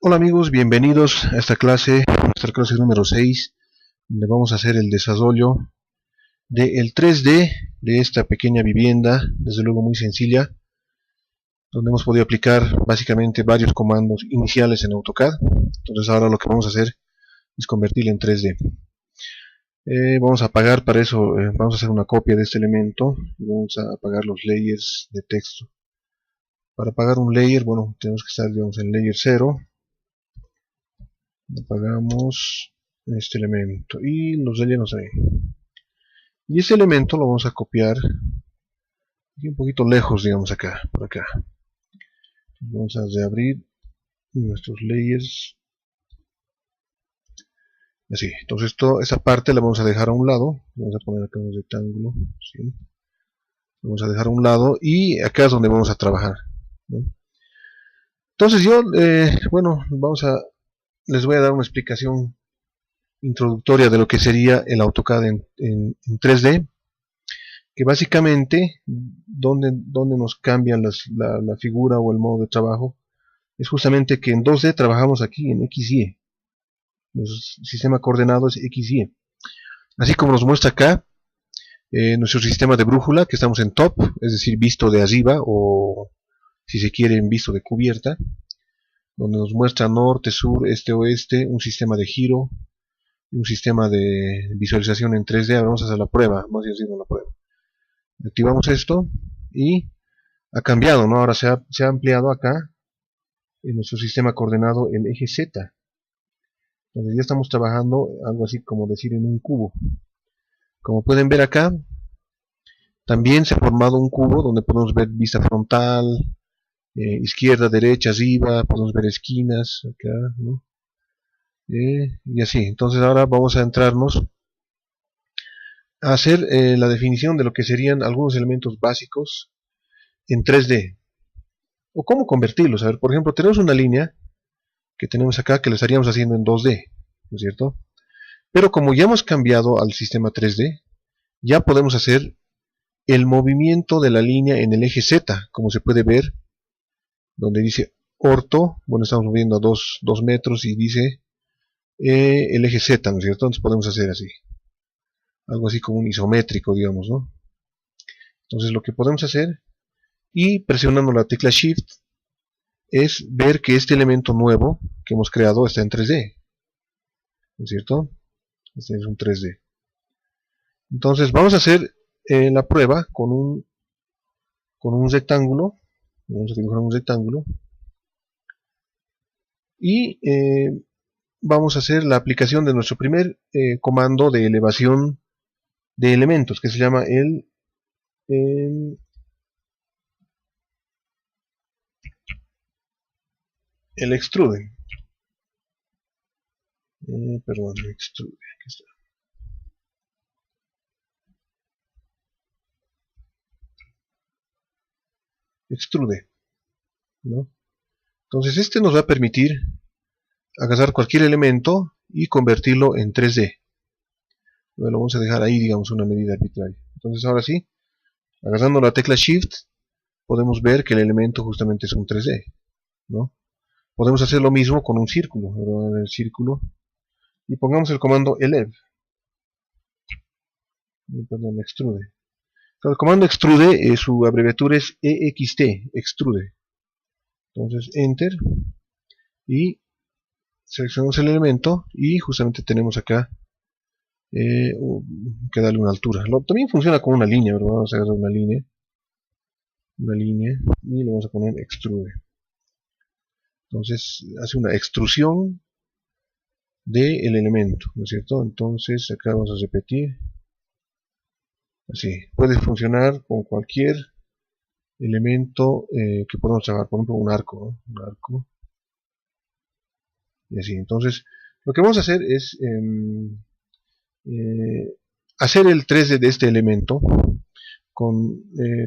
Hola amigos, bienvenidos a esta clase, nuestra clase número 6, donde vamos a hacer el desarrollo del 3D de esta pequeña vivienda, desde luego muy sencilla, donde hemos podido aplicar básicamente varios comandos iniciales en AutoCAD. Entonces ahora lo que vamos a hacer es convertirlo en 3D. Vamos a apagar para eso, vamos a hacer una copia de este elemento y vamos a apagar los layers de texto. Para apagar un layer, bueno, tenemos que estar, digamos, en layer 0. Apagamos este elemento y los rellenos ahí. Y este elemento lo vamos a copiar aquí un poquito lejos, digamos acá, por acá. Vamos a reabrir nuestros layers. Así, entonces esa parte la vamos a dejar a un lado. Vamos a poner acá un rectángulo. ¿Sí? Vamos a dejar a un lado y acá es donde vamos a trabajar, ¿no? Entonces bueno, les voy a dar una explicación introductoria de lo que sería el AutoCAD en 3D, que básicamente donde nos cambian la figura o el modo de trabajo es justamente que en 2D trabajamos aquí en XY. Nuestro sistema coordenado es XY. Así como nos muestra acá nuestro sistema de brújula, que estamos en top, es decir, visto de arriba o si se quiere en visto de cubierta, donde nos muestra norte, sur, este, oeste, un sistema de giro, un sistema de visualización en 3D. Ahora vamos a hacer la prueba, vamos a ir haciendo la prueba. Activamos esto y ha cambiado, ¿no? Ahora se ha ampliado acá en nuestro sistema coordenado el eje Z. Entonces ya estamos trabajando algo así como decir en un cubo. Como pueden ver acá, también se ha formado un cubo donde podemos ver vista frontal, izquierda, derecha, arriba, podemos ver esquinas acá, ¿no? Y así. Entonces ahora vamos a entrarnos a hacer la definición de lo que serían algunos elementos básicos en 3D. O cómo convertirlos. A ver, por ejemplo, tenemos una línea que tenemos acá que lo estaríamos haciendo en 2D, ¿no es cierto? Pero como ya hemos cambiado al sistema 3D, ya podemos hacer el movimiento de la línea en el eje Z, como se puede ver, donde dice orto, bueno, estamos moviendo a 2 metros y dice el eje Z, ¿no es cierto? Entonces podemos hacer así, algo así como un isométrico, digamos, ¿no? Entonces lo que podemos hacer, y presionando la tecla Shift, es ver que este elemento nuevo que hemos creado está en 3D, ¿no es cierto? Este es un 3D. Entonces vamos a hacer la prueba con un rectángulo. Vamos a dibujar un rectángulo. Y vamos a hacer la aplicación de nuestro primer comando de elevación de elementos, que se llama el extrude. Perdón, extrude. Aquí está. Extrude, ¿no? Entonces este nos va a permitir agarrar cualquier elemento y convertirlo en 3D. Bueno, vamos a dejar ahí, digamos, una medida arbitraria. Entonces ahora sí, agarrando la tecla Shift, podemos ver que el elemento justamente es un 3D, ¿no? Podemos hacer lo mismo con un círculo. Ahora el círculo y pongamos el comando elev. Perdón, extrude. El comando extrude, su abreviatura es EXT, extrude. Entonces enter y seleccionamos el elemento y justamente tenemos acá que darle una altura. También funciona con una línea, pero vamos a agarrar una línea y le vamos a poner extrude. Entonces hace una extrusión del elemento, ¿no es cierto? Entonces acá vamos a repetir. Así, puede funcionar con cualquier elemento que podamos trabajar, por ejemplo un arco, ¿no? Un arco. Y así, entonces lo que vamos a hacer es hacer el 3D de este elemento.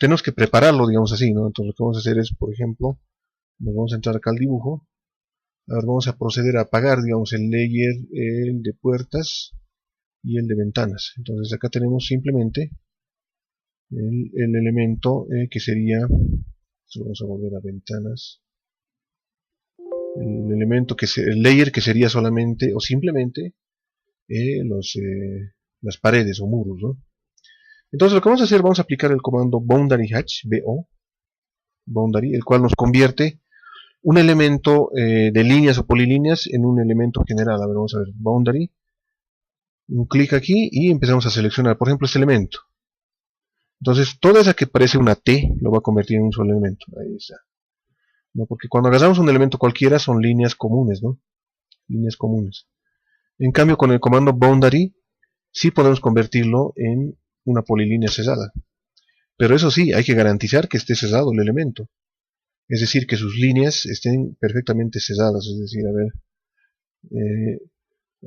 Tenemos que prepararlo, digamos así, ¿no? Entonces lo que vamos a hacer es, por ejemplo, nos vamos a entrar acá al dibujo. Ahora vamos a proceder a apagar, digamos, el layer el de puertas y el de ventanas. Entonces acá tenemos simplemente el elemento que sería, vamos a volver a ventanas, el elemento el layer que sería solamente o simplemente las paredes o muros, ¿no? Entonces lo que vamos a hacer, vamos a aplicar el comando boundary hatch, BO, boundary, el cual nos convierte un elemento de líneas o polilíneas en un elemento general. A ver, vamos a ver, boundary, un clic aquí y empezamos a seleccionar, por ejemplo, este elemento. Entonces, toda esa que parece una T lo va a convertir en un solo elemento. Ahí está. ¿No? Porque cuando agarramos un elemento cualquiera son líneas comunes, ¿no? Líneas comunes. En cambio, con el comando boundary, sí podemos convertirlo en una polilínea cesada. Pero eso sí, hay que garantizar que esté cesado el elemento. Es decir, que sus líneas estén perfectamente cesadas. Es decir, a ver,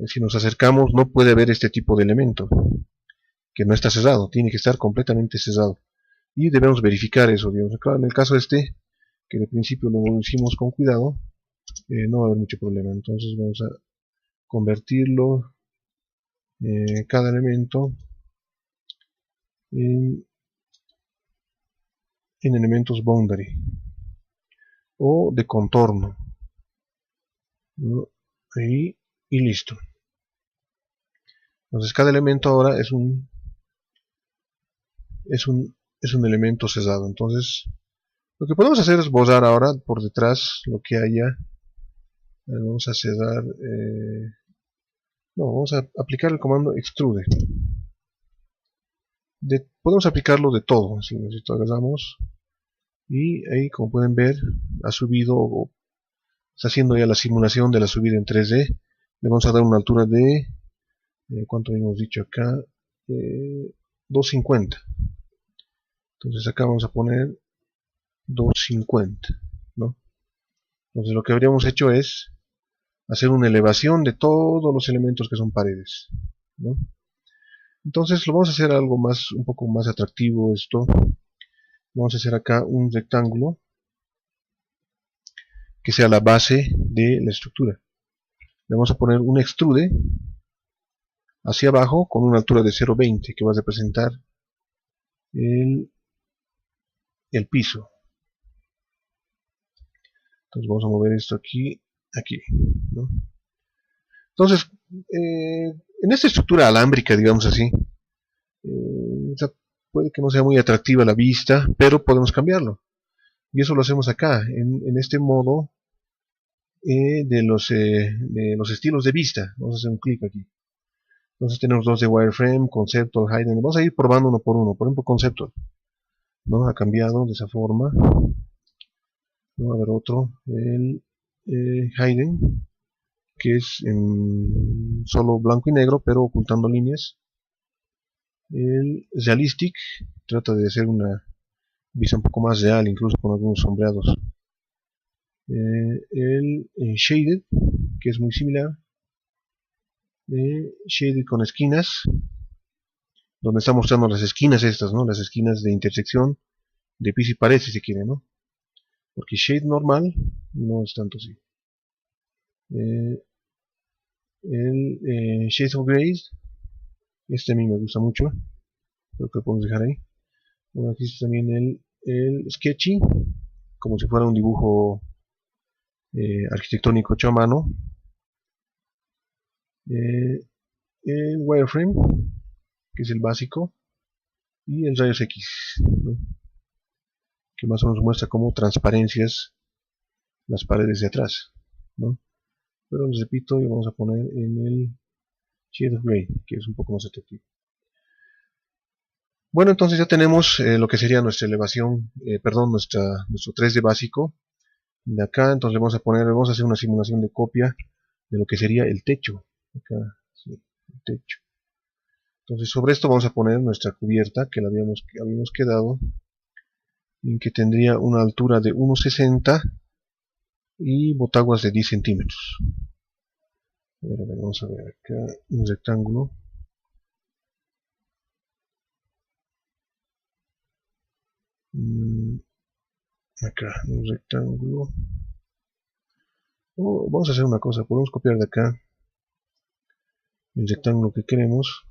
si nos acercamos no puede haber este tipo de elemento que no está cesado, tiene que estar completamente cesado. Y debemos verificar eso, digamos. Claro, en el caso este, que de principio lo hicimos con cuidado, no va a haber mucho problema. Entonces vamos a convertirlo, cada elemento, en elementos boundary o de contorno, ¿no? Y listo. Entonces cada elemento ahora es un elemento cesado. Entonces lo que podemos hacer es borrar ahora por detrás lo que haya. Vamos a cesar, no, vamos a aplicar el comando extrude. Podemos aplicarlo de todo, si agarramos y ahí, como pueden ver, ha subido, o está haciendo ya la simulación de la subida en 3D. Le vamos a dar una altura de, ¿cuánto habíamos dicho acá? 250. Entonces acá vamos a poner 250, ¿no? Entonces lo que habríamos hecho es hacer una elevación de todos los elementos que son paredes, ¿no? Entonces lo vamos a hacer algo más, un poco más atractivo esto. Vamos a hacer acá un rectángulo que sea la base de la estructura. Le vamos a poner un extrude hacia abajo con una altura de 0,20 que va a representar el piso. Entonces vamos a mover esto aquí, ¿no? Entonces, en esta estructura alámbrica, digamos así, puede que no sea muy atractiva a la vista, pero podemos cambiarlo. Y eso lo hacemos acá, en este modo de los estilos de vista. Vamos a hacer un clic aquí. Entonces tenemos dos de wireframe, conceptual, hidden. Vamos a ir probando uno por uno. Por ejemplo, conceptual, ¿no? Ha cambiado de esa forma. ¿No? A ver otro, el hidden, que es en solo blanco y negro, pero ocultando líneas. El realistic trata de hacer una vista un poco más real, incluso con algunos sombreados. El shaded, que es muy similar. Shaded con esquinas, donde está mostrando las esquinas estas, ¿no? Las esquinas de intersección de piso y pared, si se quiere, ¿no? Porque shade normal no es tanto así. El Shades of Grey, este a mí me gusta mucho, creo que lo podemos dejar ahí. Bueno, aquí está también el Sketchy, como si fuera un dibujo arquitectónico hecho a mano. El Wireframe, que es el básico, y el Rayos X, ¿no? Que más o menos muestra como transparencias las paredes de atrás, ¿no? Pero les repito, y vamos a poner en el Shade of Grey, que es un poco más atractivo. Bueno, entonces ya tenemos lo que sería nuestra elevación, nuestro 3D básico de acá. Entonces le vamos a hacer una simulación de copia de lo que sería el techo. Acá, sí, el techo. Entonces sobre esto vamos a poner nuestra cubierta que habíamos quedado, en que tendría una altura de 1,60 y botaguas de 10 centímetros. A ver, vamos a ver acá un rectángulo. Acá un rectángulo. Vamos a hacer una cosa, podemos copiar de acá el rectángulo que queremos,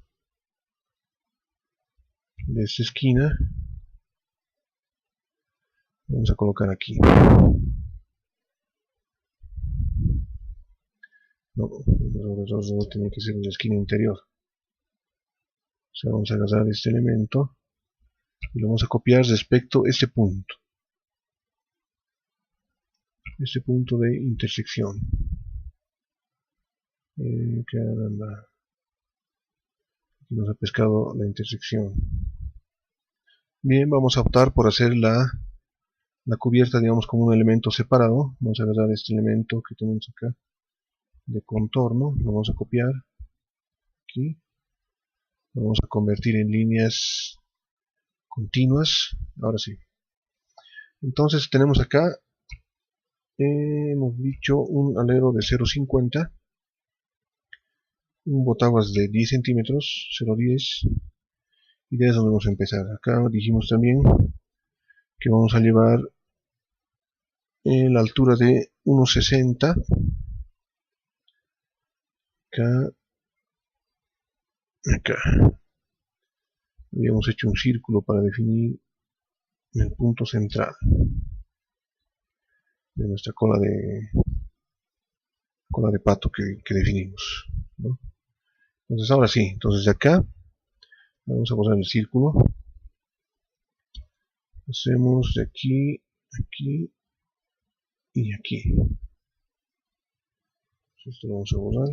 de esta esquina. Vamos a colocar aquí. No, tiene que ser en la esquina interior. O sea, vamos a agarrar este elemento y lo vamos a copiar respecto a este punto de intersección. Caramba, aquí nos ha pescado la intersección. Bien, vamos a optar por hacer la cubierta, digamos, como un elemento separado. Vamos a agarrar este elemento que tenemos acá de contorno, lo vamos a copiar aquí, lo vamos a convertir en líneas continuas. Ahora sí. Entonces tenemos acá, hemos dicho un alero de 0,50, un botaguas de 10 centímetros, 0,10, y de eso vamos a empezar. Acá dijimos también que vamos a llevar la altura de 1,60, acá habíamos hecho un círculo para definir el punto central de nuestra cola de pato que definimos, ¿no? Entonces ahora sí, entonces de acá vamos a posar el círculo, hacemos de aquí, aquí y aquí. Esto lo vamos a borrar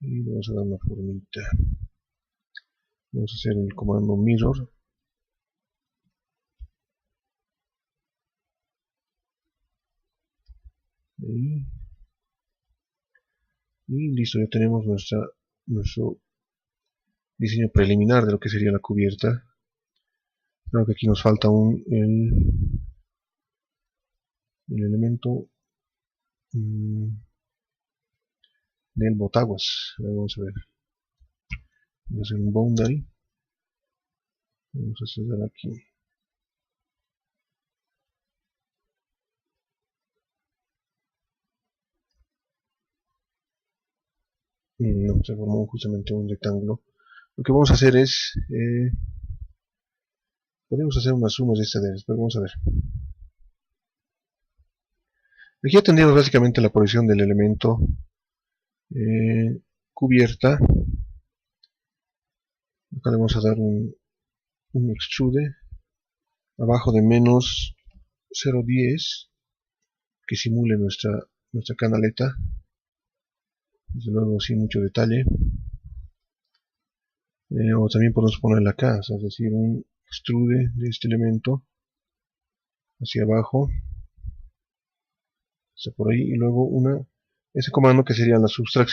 y le vamos a dar una formita. Vamos a hacer el comando mirror. Y listo, ya tenemos nuestro diseño preliminar de lo que sería la cubierta. Creo que aquí nos falta aún el elemento del botaguas. Vamos a ver. Vamos a hacer un boundary. Vamos a cerrar aquí. No, se formó justamente un rectángulo. Lo que vamos a hacer es, podemos hacer unas sumas de esta pero vamos a ver. Aquí ya tendríamos básicamente la posición del elemento cubierta. Acá le vamos a dar un extrude abajo de menos 0,10 que simule nuestra canaleta, desde luego sin mucho detalle. O también podemos ponerla acá, o sea, es decir, un extrude de este elemento hacia abajo, hasta por ahí, y luego ese comando que sería la subtract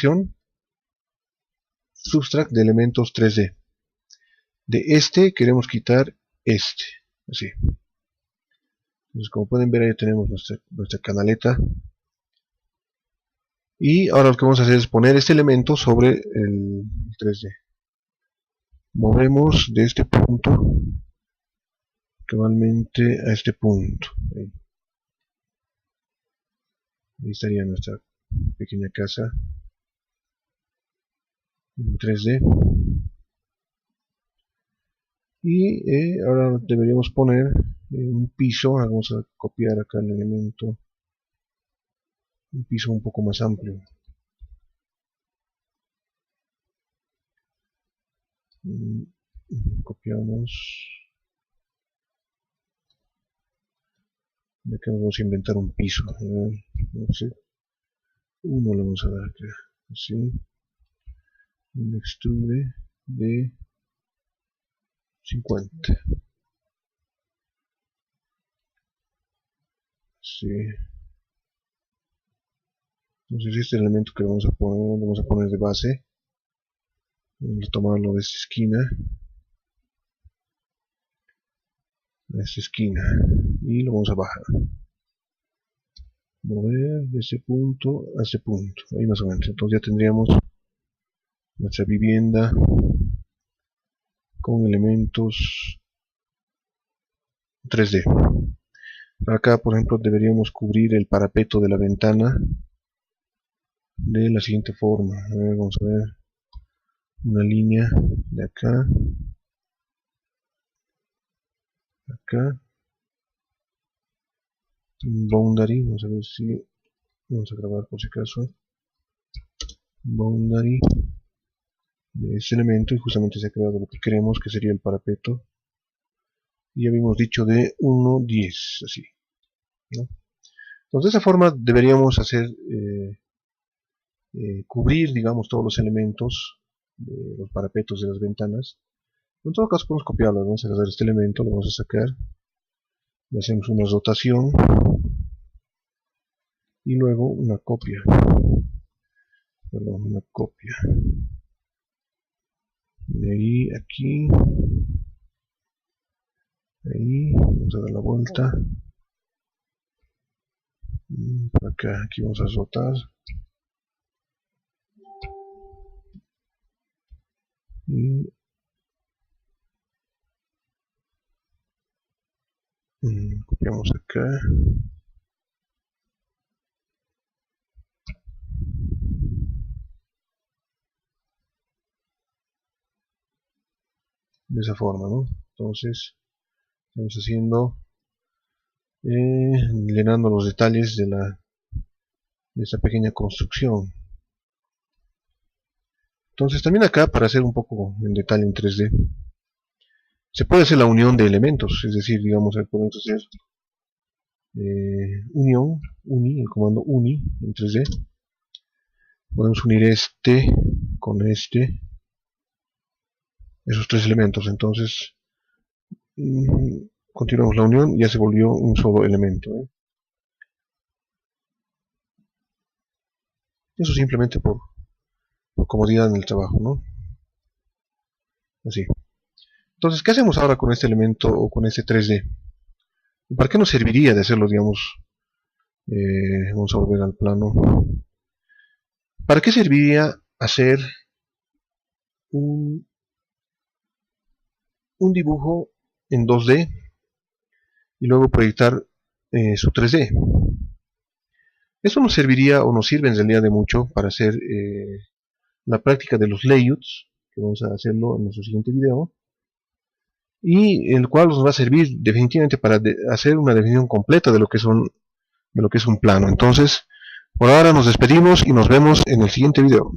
de elementos 3D. De este queremos quitar este, así. Entonces, como pueden ver, ahí tenemos nuestra canaleta. Y ahora lo que vamos a hacer es poner este elemento sobre el 3D. Movemos de este punto cabalmente a este punto. Ahí estaría nuestra pequeña casa en 3D. Y ahora deberíamos poner un piso. Vamos a copiar acá el elemento, un piso un poco más amplio. Copiamos. Ya que nos vamos a inventar un piso. No sé. Uno le vamos a dar acá. Así. Un extrude de 50. Sí. Entonces este elemento que le vamos a poner de base. Vamos a tomarlo de esta esquina. A esta esquina. Y lo vamos a bajar. Mover de este punto a este punto. Ahí más o menos. Entonces ya tendríamos nuestra vivienda con elementos 3D. Acá, por ejemplo, deberíamos cubrir el parapeto de la ventana de la siguiente forma. A ver, vamos a ver una línea de acá, acá, un boundary, vamos a ver si Vamos a grabar por si acaso boundary de este elemento y justamente se ha creado lo que queremos, que sería el parapeto. Y ya habíamos dicho de 1,10, así, ¿no? Entonces de esa forma deberíamos hacer cubrir, digamos, todos los elementos de los parapetos de las ventanas. En todo caso podemos copiarlo. Vamos a agarrar este elemento, lo vamos a sacar, le hacemos una rotación y luego una copia, perdón, una copia de ahí, aquí, ahí, vamos a dar la vuelta, por acá, aquí vamos a rotar y copiamos acá, de esa forma, ¿no? Entonces estamos haciendo llenando los detalles de esta pequeña construcción. Entonces también acá, para hacer un poco en detalle en 3D, se puede hacer la unión de elementos, es decir, digamos, podemos hacer unión, el comando uni en 3D. Podemos unir este con este, esos tres elementos. Entonces continuamos la unión y ya se volvió un solo elemento, ¿eh? Eso simplemente por comodidad en el trabajo, ¿no? Así. Entonces, ¿qué hacemos ahora con este elemento o con este 3D? ¿Para qué nos serviría de hacerlo, digamos? Vamos a volver al plano. ¿Para qué serviría hacer un dibujo en 2D y luego proyectar su 3D? Eso nos serviría o nos sirve en realidad de mucho para hacer la práctica de los layouts, que vamos a hacerlo en nuestro siguiente video, y el cual nos va a servir definitivamente para hacer una definición completa de lo que es un plano. Entonces, por ahora nos despedimos y nos vemos en el siguiente video.